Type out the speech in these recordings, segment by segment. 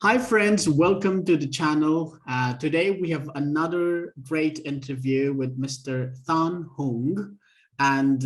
Hi friends, welcome to the channel. Today we have another great interview with Mr. Than Hung, and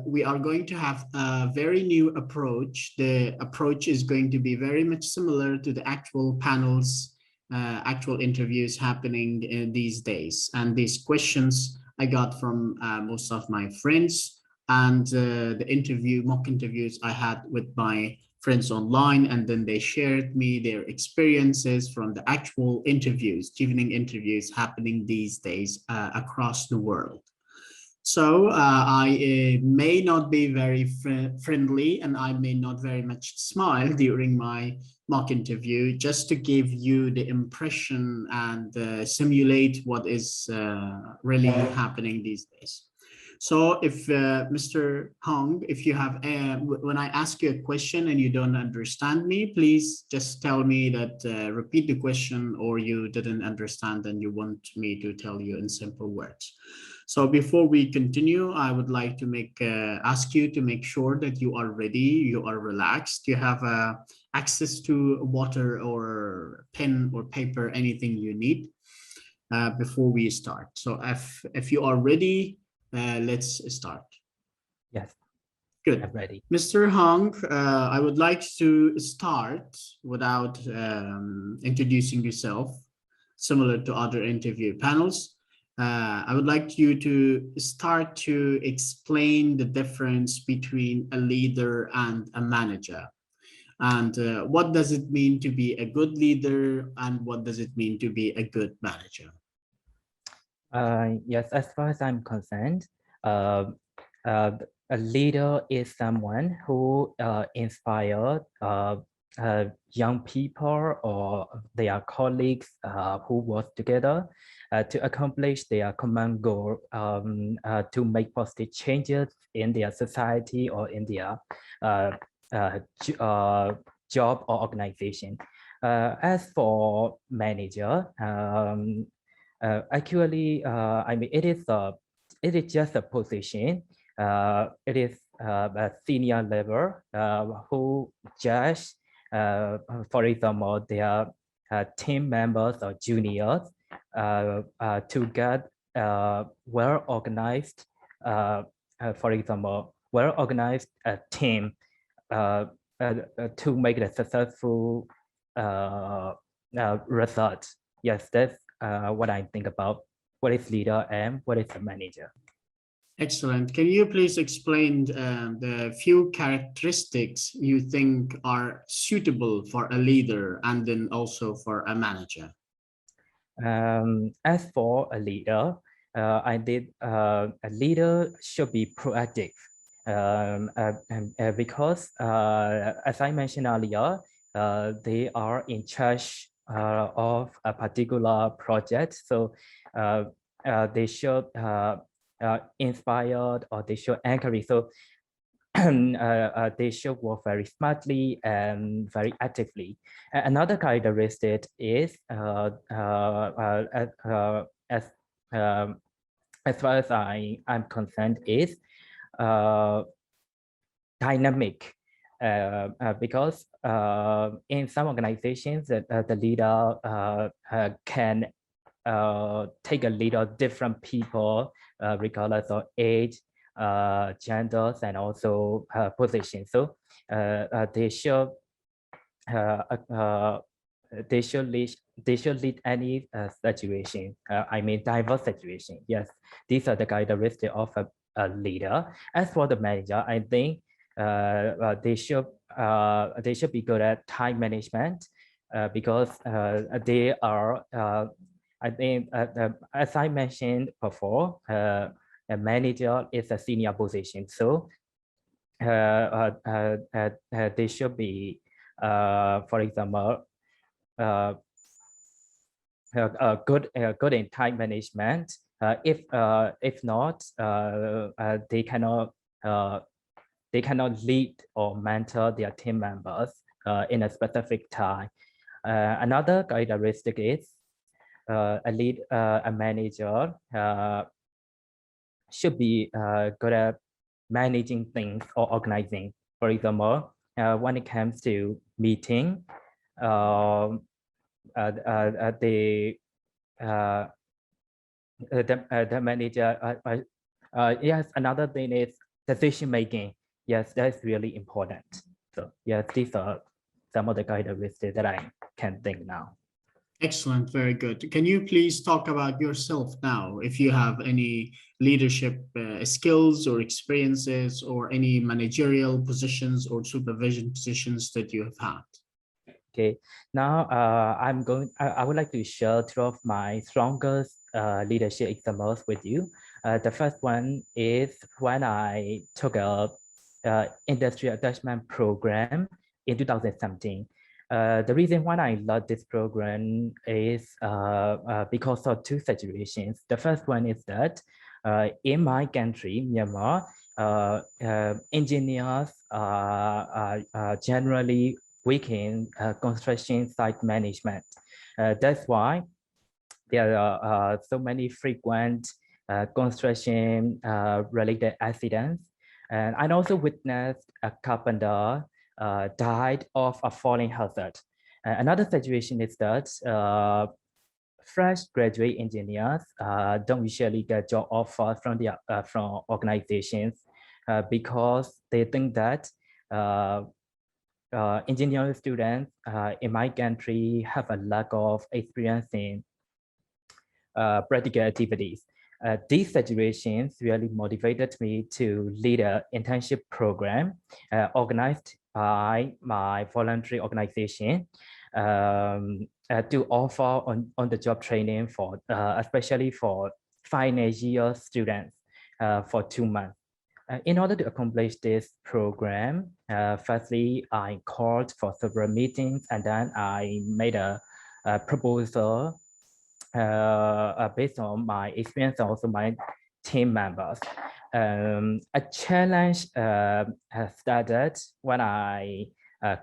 we are going to have a very new approach. The approach is going to be very much similar to the actual panels, actual interviews happening in these days. And these questions I got from most of my friends and the mock interviews I had with my friends online, and then they shared me their experiences from the actual interviews, Chevening interviews happening these days across the world. So I may not be very friendly, and I may not very much smile during my mock interview, just to give you the impression and simulate what is really happening these days. So if Mr. Hong, if you have, when I ask you a question and you don't understand me, please just tell me that, repeat the question, or you didn't understand and you want me to tell you in simple words. So before we continue, I would like to ask you to make sure that you are ready, you are relaxed, you have access to water or pen or paper, anything you need before we start. So if you are ready, let's start. Yes. Good. I'm ready. Mr. Hong, I would like to start without introducing yourself, similar to other interview panels. I would like you to start to explain the difference between a leader and a manager. And what does it mean to be a good leader, and what does it mean to be a good manager? Yes, as far as I'm concerned, a leader is someone who inspired young people or their colleagues who work together to accomplish their common goal, to make positive changes in their society or in their job or organization. As for manager, actually, I mean, it is just a position. It is a senior level who judge, for example, their team members or juniors to get well-organized, for example, well-organized team to make a successful result. Yes, that's what I think about what is leader and what is a manager. Excellent. Can you please explain the few characteristics you think are suitable for a leader and then also for a manager? As for a leader, a leader should be proactive, because as I mentioned earlier, they are in charge of a particular project, so they should inspire, or they should encourage. So they should work very smartly and very actively. Another characteristic is as far as I'm concerned, is dynamic, because in some organizations that the leader can take a lead of different people regardless of age, genders, and also position. So they should lead any situation. I mean, diverse situation. Yes, these are the characteristics of a leader. As for the manager, I think they should be good at time management, because they are. I think, as I mentioned before, a manager is a senior position, so they should be, for example, good in time management. If not, they cannot lead or mentor their team members in a specific time. Another characteristic is a manager should be good at managing things or organizing. For example, when it comes to meeting, the manager. Yes, another thing is decision making. Yes, that's really important. So yes, these are some of the characteristics that I can think now. Excellent, very good. Can you please talk about yourself now, if you have any leadership skills or experiences or any managerial positions or supervision positions that you have had? Okay, now I would like to share two of my strongest leadership examples with you. The first one is when I took a industry attachment program in 2017. The reason why I love this program is because of two situations. The first one is that in my country, Myanmar, engineers are generally weak in construction site management. That's why there are so many frequent construction related accidents. And I also witnessed a carpenter died of a falling hazard. Another situation is that fresh graduate engineers don't usually get job offers from organizations because they think that engineering students in my country have a lack of experience in practical activities. These situations really motivated me to lead an internship program organized by my voluntary organization to offer on-the-job training for especially for final year students for 2 months. In order to accomplish this program, firstly, I called for several meetings and then I made a proposal based on my experience and also my team members. A challenge started when I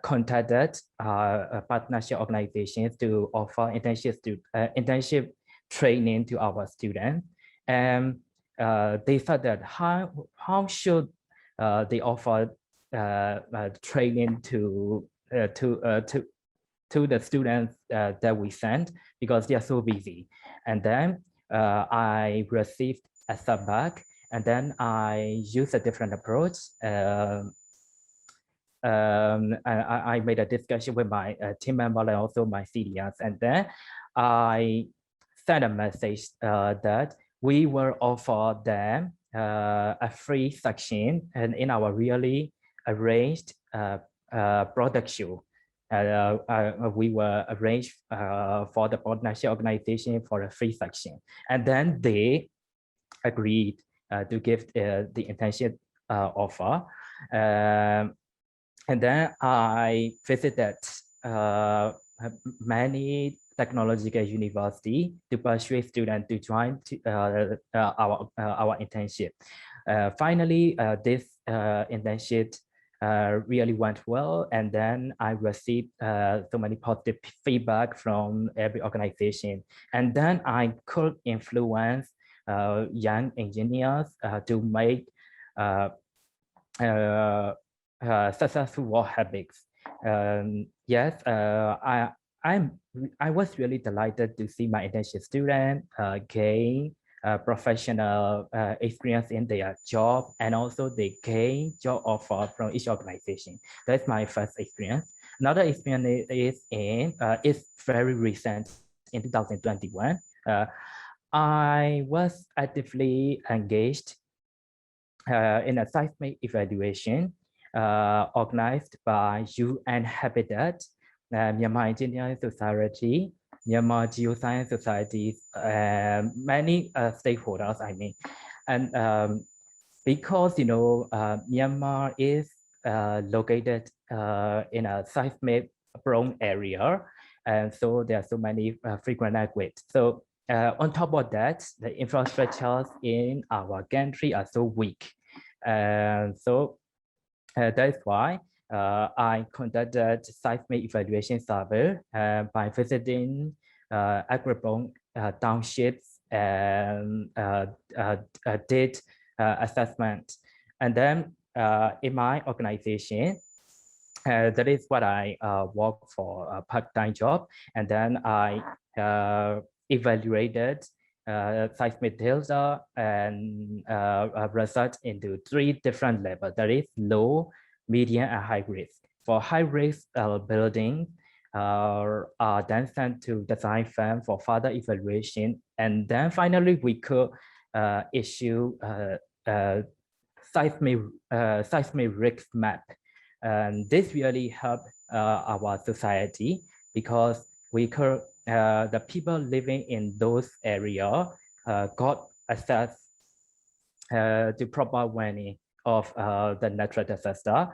contacted partnership organizations to offer internship training to our students. And they thought that how should they offer training to the students that we sent because they are so busy. And then I received a setback, and then I used a different approach. I made a discussion with my team member and also my seniors, and then I sent a message that we will offer them a free section and in our really arranged product show. We will arrange for the partnership organization for a free section, and then they agreed to give the internship offer. And then I visited many technological university to persuade students to join our internship. Finally, this internship really went well, and then I received so many positive feedback from every organization, and then I could influence young engineers to make successful work habits. Yes, I was really delighted to see my internship student gain professional experience in their job, and also they gain job offer from each organization. That's my first experience. Another experience is very recent in 2021. I was actively engaged in a seismic evaluation organized by UN Habitat, Myanmar Engineering Society, Myanmar Geoscience Society, many stakeholders, I mean. And because, Myanmar is located in a seismic prone area, and so there are so many frequent earthquakes. So on top of that, the infrastructures in our country are so weak. And so that's why I conducted seismic evaluation survey by visiting agri-prone townships and did assessment. And then in my organization, that is what I work for a part-time job, and then I evaluated seismic data and research into 3 different levels. That is low, medium, and high risk. For high risk buildings, are then sent to design firm for further evaluation, and then finally we could issue seismic risk map. And this really helped our society because we could the people living in those areas got access to proper awareness of the natural disaster,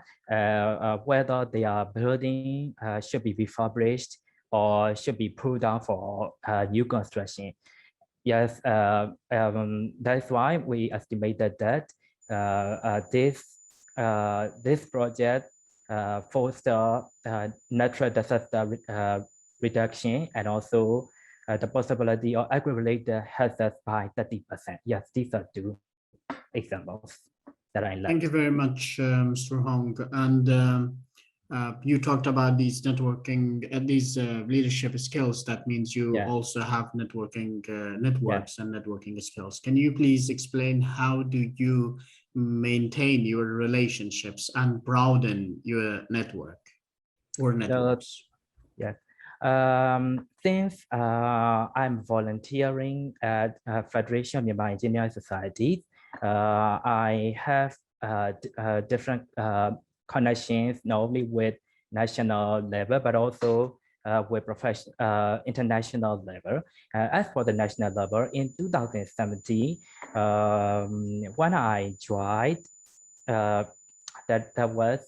whether their building should be refurbished or should be pulled down for new construction. Yes, that's why we estimated that this project foster natural disaster reduction and also the possibility of aggregate the hazards by 30%. Yes, these are 2 examples that I learned. Thank you very much, Mr. Hong. And you talked about these networking, these leadership skills. That means you also have networking networks and networking skills. Can you please explain how do you maintain your relationships and broaden your network or networks? Yes. Since I'm volunteering at Federation of Myanmar Engineering Society, I have different connections not only with national level but also with international level. As for the national level, in 2017, when I joined, that was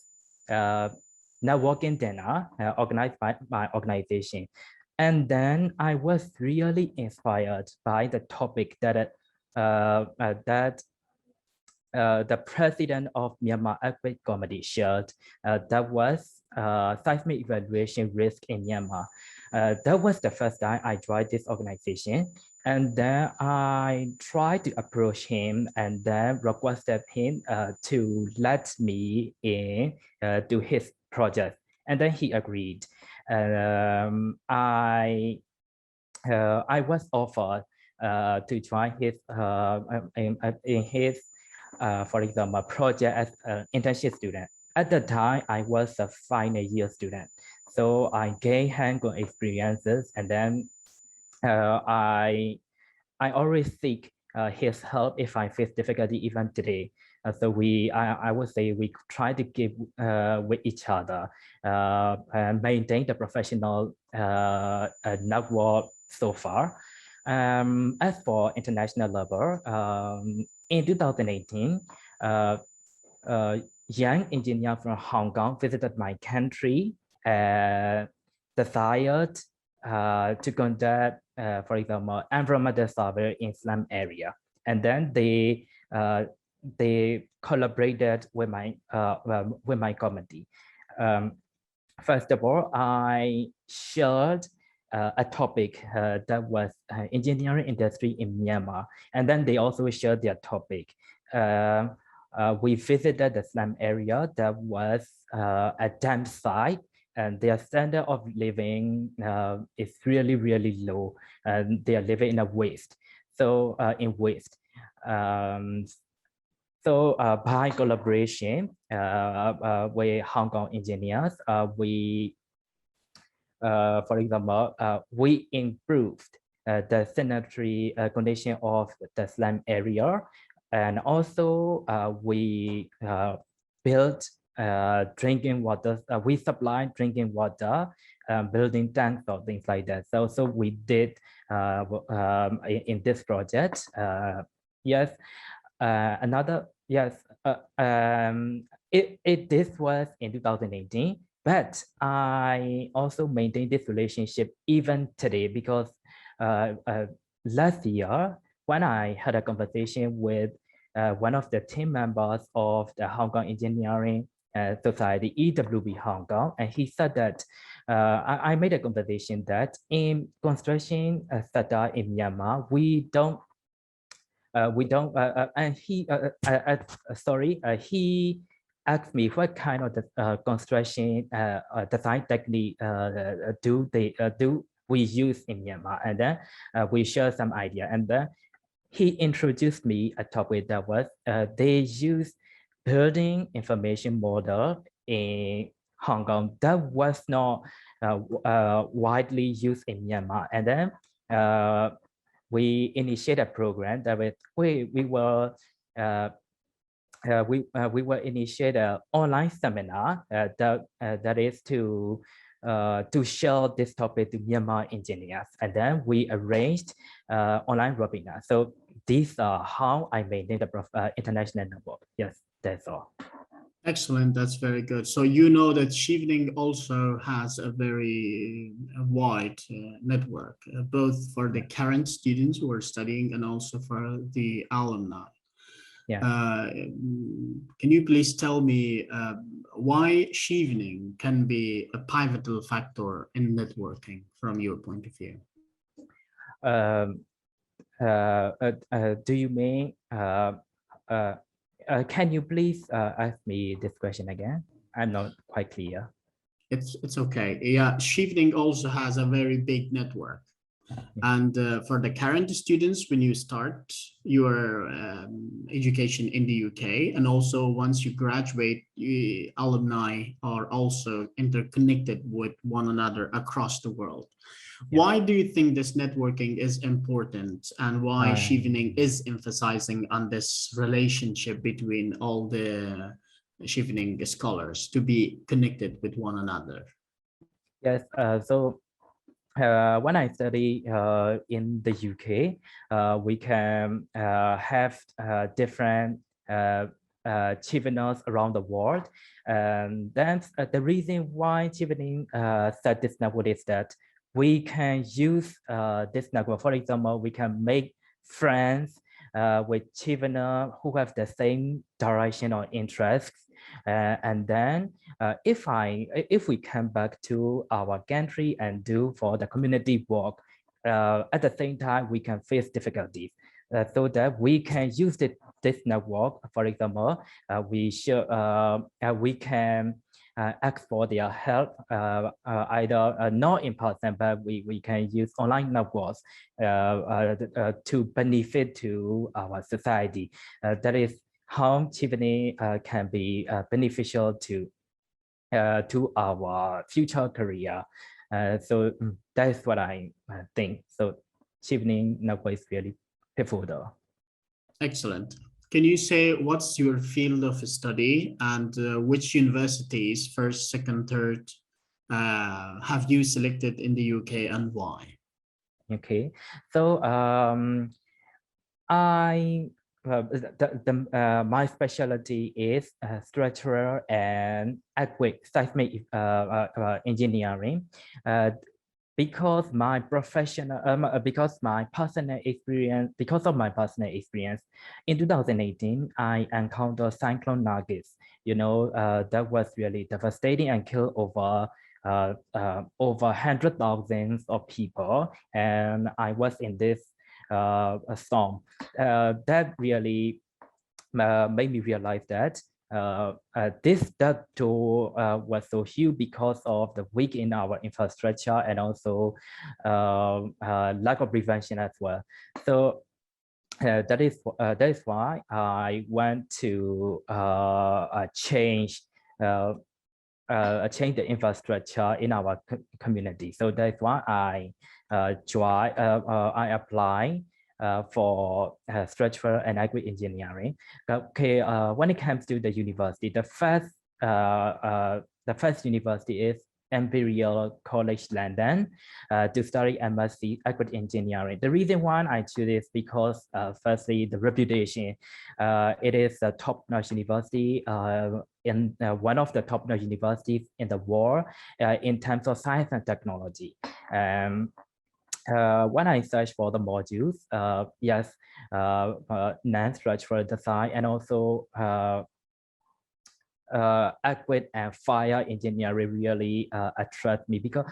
networking dinner organized by my organization. And then I was really inspired by the topic that the president of Myanmar Earthquake Committee shared. That was seismic evaluation risk in Myanmar. That was the first time I joined this organization. And then I tried to approach him and then requested him to let me in to his project. And then he agreed. I was offered to join his in his for example project as an internship student. At the time, I was a final year student, so I gained hands-on experiences, and then I always seek his help if I face difficulty even today. So I would say we try to give with each other and maintain the professional network so far. As for international level, in 2018, young engineer from Hong Kong visited my country and desired to conduct, for example, environmental survey in slum area. And then they collaborated with my committee. First of all, I shared a topic that was engineering industry in Myanmar, and then they also shared their topic. We visited the slum area that was a dam site, and their standard of living is really, really low, and they are living in a waste. So in waste. So by collaboration with Hong Kong engineers, for example, we improved the sanitary condition of the slum area, and also we built drinking water. We supply drinking water, building tanks or things like that. So we did in this project. Yes, another yes. This was in 2018. But I also maintain this relationship even today because last year, when I had a conversation with one of the team members of the Hong Kong Engineering Society, EWB Hong Kong, and he said that I made a conversation that in construction sector in Myanmar, and he asked me what kind of construction design technique do we use in Myanmar, and then we share some idea, and then he introduced me a topic that was they use building information model in Hong Kong that was not widely used in Myanmar, and then we initiated a program that we will initiate an online seminar that is to share this topic to Myanmar engineers, and then we arranged online webinar. So these are how I maintain the international network. Yes, that's all. Excellent. That's very good. So you know that Chevening also has a very wide network, both for the current students who are studying and also for the alumni. Yeah. Can you please tell me why Chevening can be a pivotal factor in networking from your point of view? Do you mean can you please ask me this question again? I'm not quite clear. It's okay. Yeah, Chevening also has a very big network. And for the current students, when you start your education in the UK, and also once you graduate, alumni are also interconnected with one another across the world. Yeah. Why do you think this networking is important, and why Chevening is emphasizing on this relationship between all the Chevening scholars to be connected with one another? Yes, when I study in the UK, we can have different Cheveners around the world. And that's the reason why Chevening set this network is that we can use this network. For example, we can make friends with Chevener who have the same direction or interests. And then if we come back to our country and do for the community work, at the same time, we can face difficulties. So that we can use this network. For example, we can ask for their help, either not in person, but we can use online networks to benefit to our society. That is how Chevening can be beneficial to our future career. So that is what I think. So Chevening network is really pivotal. Excellent. Can you say what's your field of study, and which universities, first, second, third, have you selected in the UK, and why? Okay, so my specialty is structural and earthquake seismic engineering. Because of my personal experience, in 2018, I encountered Cyclone Nargis. You know, that was really devastating and killed over 100,000 of people. And I was in this storm. That really made me realize that this tool was so huge because of the weak in our infrastructure and also lack of prevention as well. So that is why I want to change the infrastructure in our community. So that's why I apply for structural and agri engineering. Okay, when it comes to the university, the first university is Imperial College London to study MSc Agri Engineering. The reason why I choose is because firstly, the reputation. It is a top-notch university in one of the top-notch universities in the world in terms of science and technology. When I search for the modules, yes, non-structural design and also earthquake and fire engineering really attract me, because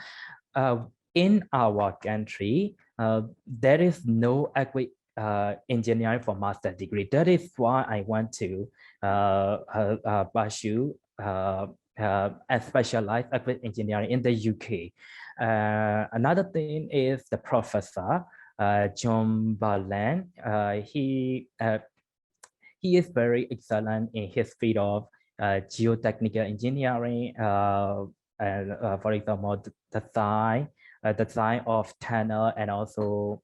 in our country, there is no earthquake engineering for master's degree. That is why I want to pursue and specialize with engineering in the UK. Another thing is the professor, John Barland. He is very excellent in his field of geotechnical engineering, and for example, design of tunnel and also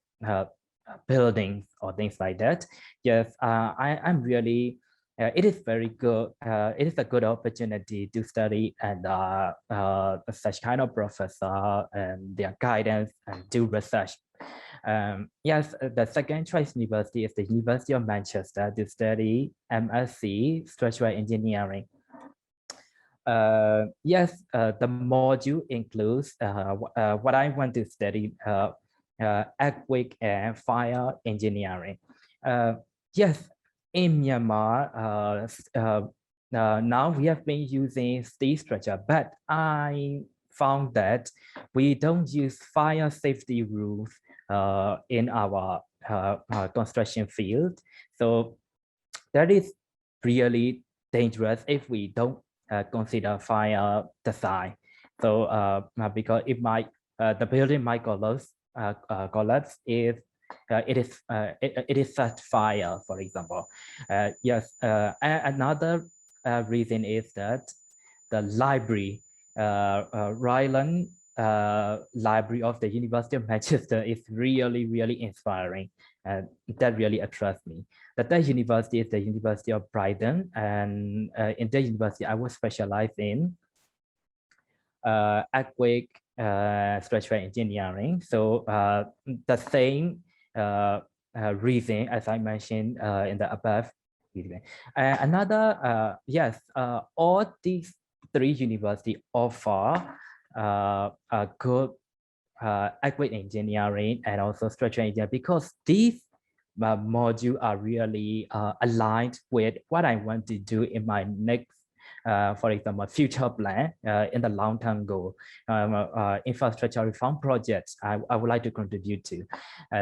buildings or things like that. Yes, I'm really. It is very good. It is a good opportunity to study and such kind of professor and their guidance and do research. Yes, the second choice university is the University of Manchester to study MSc Structural Engineering. Yes, the module includes what I want to study, earthquake and fire engineering. Yes, in Myanmar, now we have been using steel structure, but I found that we don't use fire safety rules in our construction field. So that is really dangerous if we don't consider fire design. So because the building might collapse if it is set fire, for example. Yes, another reason is that the library, Ryland Library of the University of Manchester is really inspiring, and that really attracts me. The third university is the University of Brighton, and in the university I was specialized in earthquake structural engineering. So the same reason as I mentioned in the above. Another, yes, all these three universities offer a good earthquake engineering and also structural engineering, because these modules are really aligned with what I want to do in my next, for example, future plan in the long-term goal, infrastructure reform projects I would like to contribute to.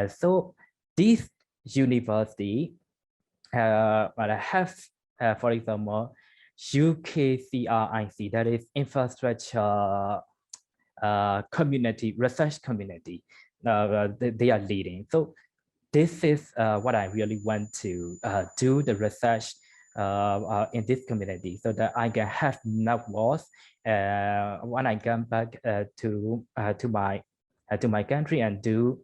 So these universities have, for example, UKCRIC, that is infrastructure community, research community. They are leading. So this is what I really want to do the research in this community, so that I can have networks when I come back to my country and do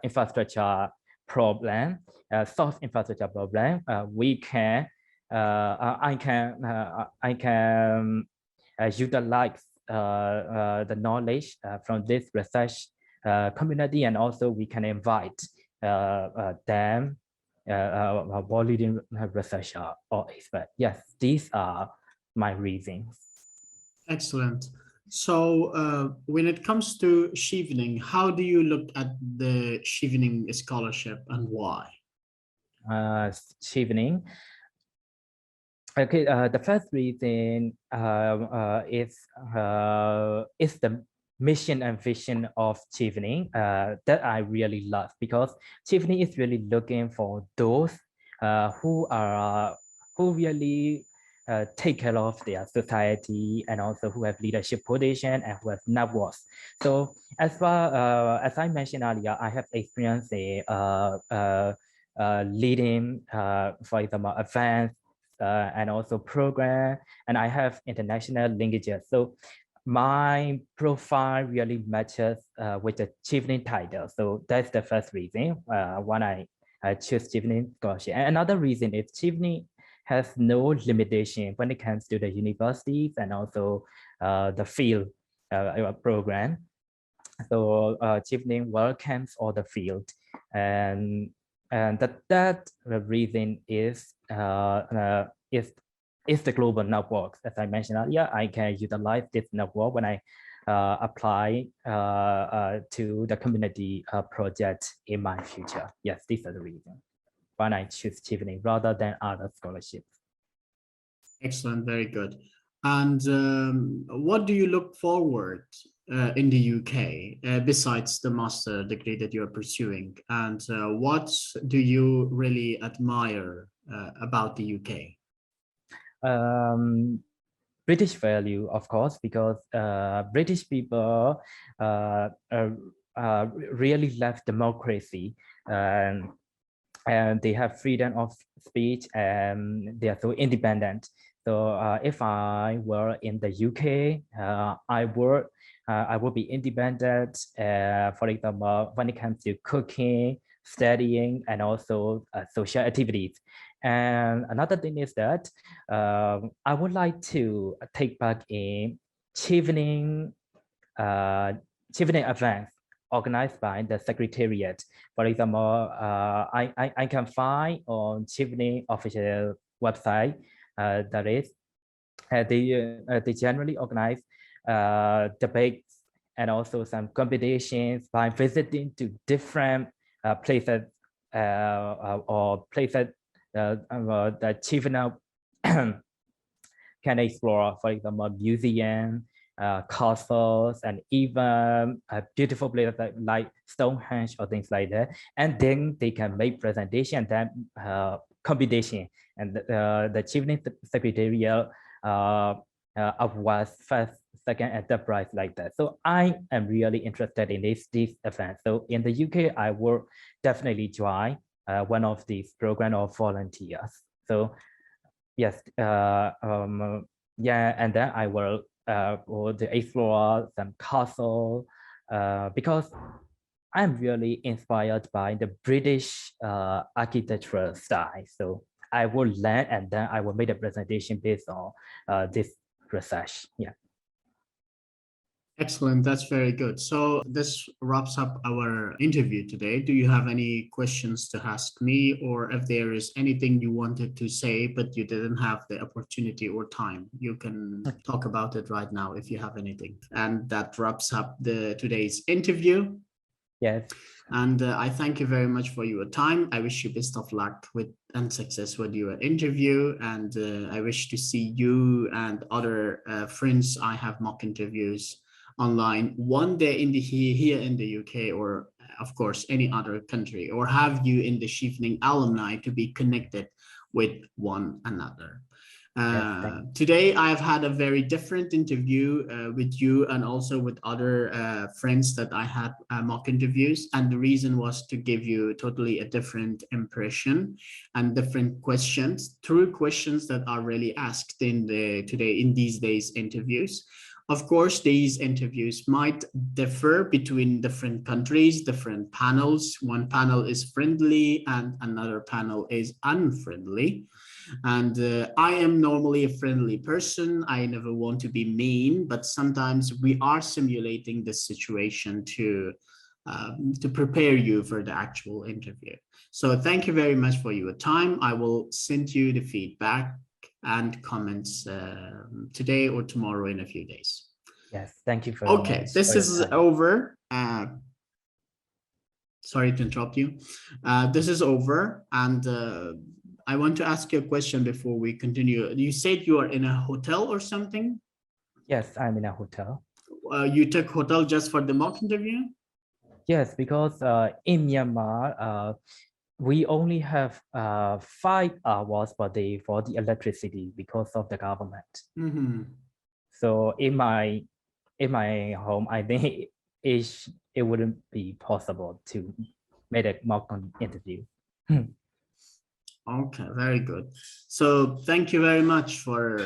infrastructure problem, solve infrastructure problem. I can utilize the knowledge from this research community, and also we can invite them, world leading researcher or expert. Yes, these are my reasons. Excellent. So when it comes to Chevening, how do you look at the Chevening Scholarship and why? Chevening. Okay, the first reason is the mission and vision of Chevening that I really love, because Chevening is really looking for those who really take care of their society, and also who have leadership position and who have networks. So as far as I mentioned earlier, I have experience leading, for example, advanced and also program, and I have international linkages. So my profile really matches with the Chevening title. So that's the first reason why I choose Chevening Scholarship. And another reason is Chevening has no limitation when it comes to the universities and also the field program. So Chevening welcomes all the field, and that reason is the global network. As I mentioned earlier, I can utilize this network when I apply to the community project in my future. Yes, these are the reasons why I choose Chevening rather than other scholarships. Excellent, very good. And what do you look forward in the UK, besides the master degree that you're pursuing? And what do you really admire about the UK? British value, of course, because British people really love democracy, and they have freedom of speech, and they are so independent. So if I were in the UK, I would be independent. For example, when it comes to cooking, studying, and also social activities. And another thing is that I would like to take part in Chevening, Chevening events organized by the Secretariat. For example, I can find on Chevening official website that is they generally organize debates and also some competitions by visiting to different places or places that Chevening can explore, for example, museum, castles, and even a beautiful place like Stonehenge or things like that. And then they can make presentation, then competition, and the Chevening Secretariat awards first, second, and third prize like that. So I am really interested in this event. So in the UK, I will definitely join one of these program of volunteers. So yes, yeah, and then I will go to explore some castle because I'm really inspired by the British architectural style. So I will learn and then I will make a presentation based on this research. Yeah. Excellent. That's very good. So this wraps up our interview today. Do you have any questions to ask me, or if there is anything you wanted to say, but you didn't have the opportunity or time, you can talk about it right now if you have anything. And that wraps up today's interview. Yes. And I thank you very much for your time. I wish you best of luck and success with your interview. And I wish to see you and other friends I have mock interviews online one day in here in the UK, or of course any other country, or have you in the Chevening alumni to be connected with one another. Today I've had a very different interview with you and also with other friends that I had mock interviews, and the reason was to give you totally a different impression and different questions, true questions that are really asked in these days interviews. Of course, these interviews might differ between different countries, different panels. One panel is friendly and another panel is unfriendly. And I am normally a friendly person. I never want to be mean, but sometimes we are simulating this situation to prepare you for the actual interview. So thank you very much for your time. I will send you the feedback and comments today or tomorrow in a few days. Yes, thank you very much. Okay, this is over. Sorry to interrupt you. This is over, and I want to ask you a question before we continue. You said you are in a hotel or something? Yes, I'm in a hotel. You took hotel just for the mock interview? Yes, because in Myanmar, we only have 5 hours per day for the electricity because of the government. Mm-hmm. So in my home, I think it wouldn't be possible to make a mock interview. Okay, very good. So thank you very much for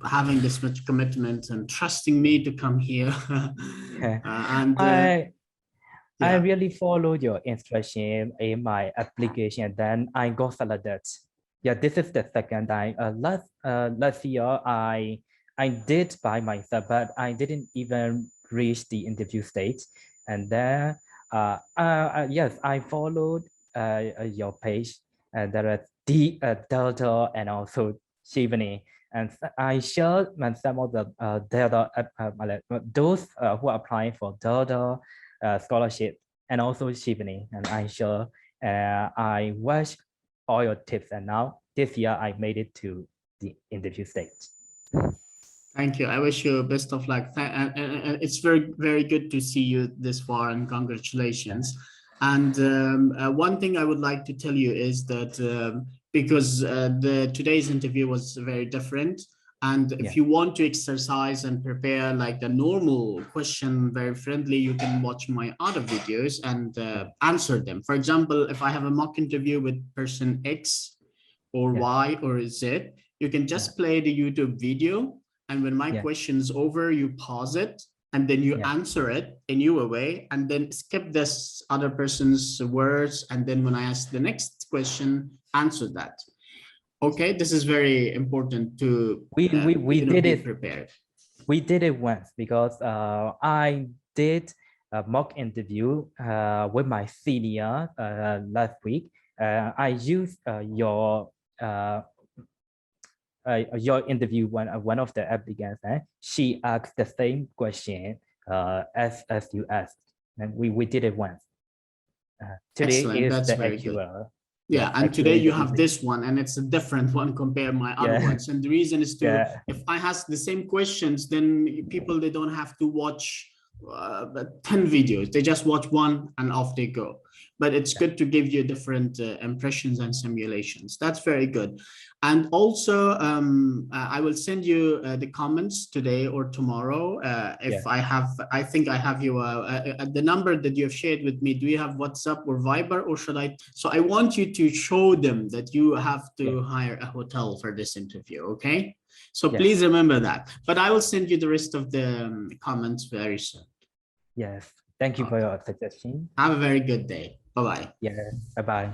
having this much commitment and trusting me to come here. I really followed your instruction in my application. Then I got selected. Yeah, this is the second time. Last year I did by myself, but I didn't even reach the interview stage. And then yes, I followed your page, and there are Delta and also Chevening. And I shared some of the Delta, those who are applying for Delta scholarship and also Chevening. And I sure I watched all your tips, and now this year I made it to the interview stage. Thank you. I wish you best of luck. And it's very good to see you this far, and congratulations. And one thing I would like to tell you is that because the today's interview was very different, and if you want to exercise and prepare like the normal question very friendly, you can watch my other videos and answer them. For example, if I have a mock interview with person X or Y or Z, you can just play the YouTube video. And when my question is over, you pause it and then you answer it in your way, and then skip this other person's words. And then when I ask the next question, answer that. Okay, this is very important to we did be it prepared. We did it once because I did a mock interview with my senior last week. I used your interview one of the applicants. She asked the same question as you asked, and we did it once. Today Excellent. is That's the very actual. good. Yeah, and today you have this one, and it's a different one compared my other ones. And the reason is to, if I ask the same questions, then people, they don't have to watch 10 videos. They just watch one and off they go. But it's good to give you different impressions and simulations. That's very good. And also, I will send you the comments today or tomorrow. If I think I have you, the number that you have shared with me, do you have WhatsApp or Viber, or should I? So I want you to show them that you have to hire a hotel for this interview, okay? So please remember that. But I will send you the rest of the comments very soon. Yes, thank you for your suggestion. Have a very good day. Bye-bye. Yeah, bye-bye.